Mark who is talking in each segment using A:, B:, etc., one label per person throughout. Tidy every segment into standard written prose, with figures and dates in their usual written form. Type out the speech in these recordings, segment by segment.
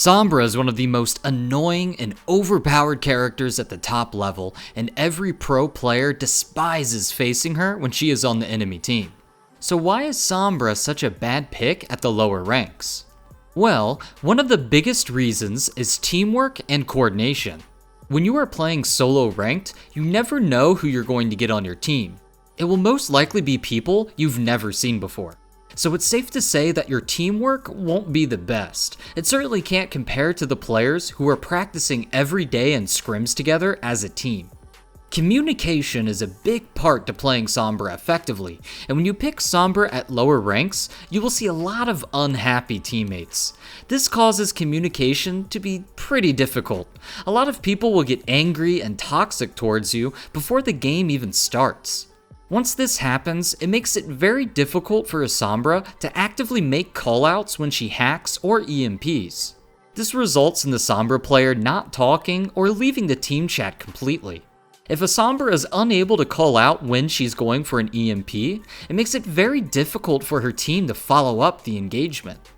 A: Sombra is one of the most annoying and overpowered characters at the top level, and every pro player despises facing her when she is on the enemy team. So why is Sombra such a bad pick at the lower ranks? Well, one of the biggest reasons is teamwork and coordination. When you are playing solo ranked, you never know who you're going to get on your team. It will most likely be people you've never seen before. So it's safe to say that your teamwork won't be the best. It certainly can't compare to the players who are practicing every day in scrims together as a team. Communication is a big part to playing Sombra effectively, and when you pick Sombra at lower ranks, you will see a lot of unhappy teammates. This causes communication to be pretty difficult. A lot of people will get angry and toxic towards you before the game even starts. Once this happens, it makes it very difficult for a Sombra to actively make callouts when she hacks or EMPs. This results in the Sombra player not talking or leaving the team chat completely. If a Sombra is unable to call out when she's going for an EMP, it makes it very difficult for her team to follow up the engagement.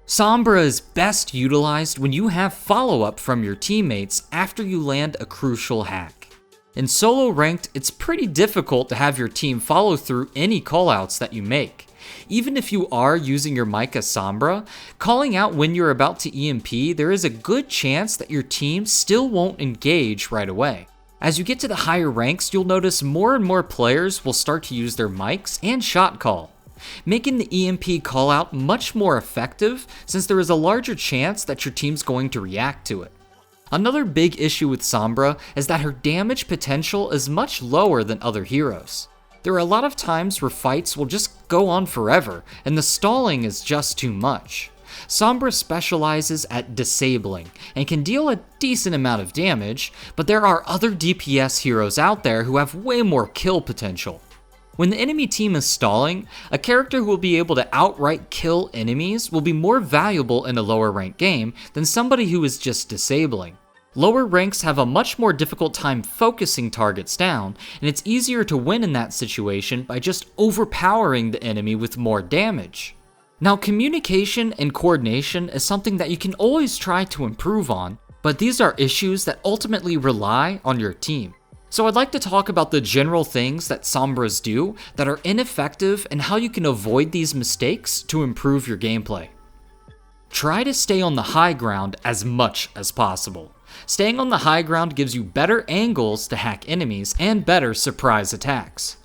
A: Sombra is best utilized when you have follow-up from your teammates after you land a crucial hack. In solo ranked, it's pretty difficult to have your team follow through any callouts that you make. Even if you are using your mic as Sombra, calling out when you're about to EMP, there is a good chance that your team still won't engage right away. As you get to the higher ranks, you'll notice more and more players will start to use their mics and shot call, making the EMP callout much more effective since there is a larger chance that your team's going to react to it. Another big issue with Sombra is that her damage potential is much lower than other heroes. There are a lot of times where fights will just go on forever, and the stalling is just too much. Sombra specializes at disabling, and can deal a decent amount of damage, but there are other DPS heroes out there who have way more kill potential. When the enemy team is stalling, a character who will be able to outright kill enemies will be more valuable in a lower ranked game than somebody who is just disabling. Lower ranks have a much more difficult time focusing targets down, and it's easier to win in that situation by just overpowering the enemy with more damage. Now, communication and coordination is something that you can always try to improve on, but these are issues that ultimately rely on your team. So I'd like to talk about the general things that Sombras do that are ineffective and how you can avoid these mistakes to improve your gameplay. Try to stay on the high ground as much as possible. Staying on the high ground gives you better angles to hack enemies and better surprise attacks.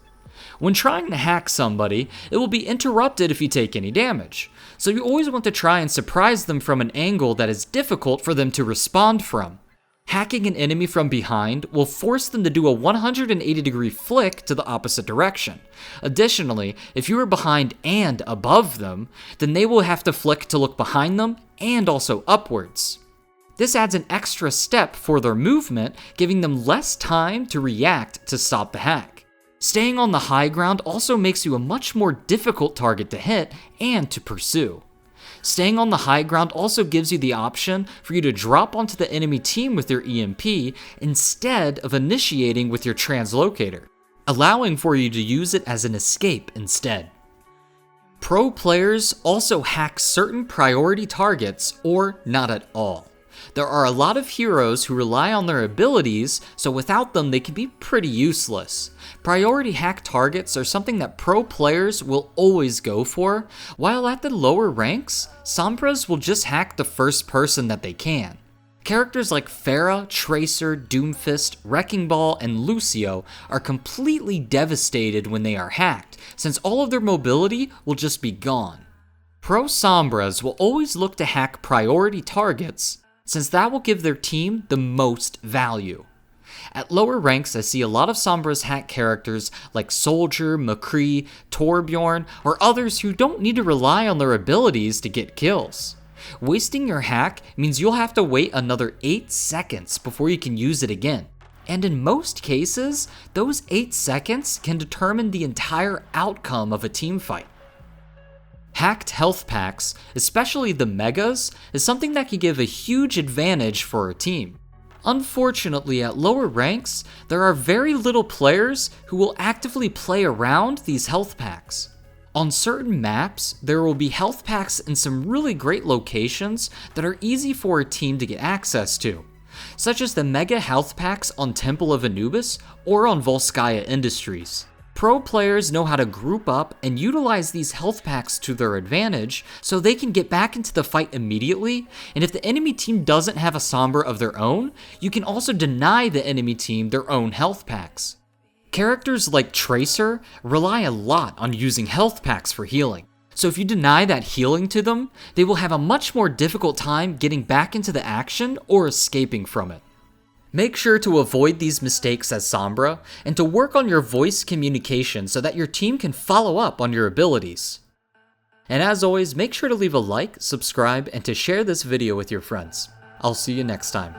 A: When trying to hack somebody, it will be interrupted if you take any damage, so you always want to try and surprise them from an angle that is difficult for them to respond from. Hacking an enemy from behind will force them to do a 180-degree flick to the opposite direction. Additionally, if you are behind and above them, then they will have to flick to look behind them and also upwards. This adds an extra step for their movement, giving them less time to react to stop the hack. Staying on the high ground also makes you a much more difficult target to hit and to pursue. Staying on the high ground also gives you the option for you to drop onto the enemy team with your EMP instead of initiating with your translocator, allowing for you to use it as an escape instead. Pro players also hack certain priority targets or not at all. There are a lot of heroes who rely on their abilities, so without them they can be pretty useless. Priority hack targets are something that pro players will always go for, while at the lower ranks, Sombras will just hack the first person that they can. Characters like Pharah, Tracer, Doomfist, Wrecking Ball, and Lucio are completely devastated when they are hacked, since all of their mobility will just be gone. Pro Sombras will always look to hack priority targets, since that will give their team the most value. At lower ranks, I see a lot of Sombras hack characters like Soldier, McCree, Torbjorn, or others who don't need to rely on their abilities to get kills. Wasting your hack means you'll have to wait another 8 seconds before you can use it again. And in most cases, those 8 seconds can determine the entire outcome of a team fight. Hacked health packs, especially the megas, is something that can give a huge advantage for a team. Unfortunately, at lower ranks, there are very little players who will actively play around these health packs. On certain maps, there will be health packs in some really great locations that are easy for a team to get access to, such as the Mega Health Packs on Temple of Anubis or on Volskaya Industries. Pro players know how to group up and utilize these health packs to their advantage so they can get back into the fight immediately, and if the enemy team doesn't have a Sombra of their own, you can also deny the enemy team their own health packs. Characters like Tracer rely a lot on using health packs for healing, so if you deny that healing to them, they will have a much more difficult time getting back into the action or escaping from it. Make sure to avoid these mistakes as Sombra, and to work on your voice communication so that your team can follow up on your abilities. And as always, make sure to leave a like, subscribe, and to share this video with your friends. I'll see you next time.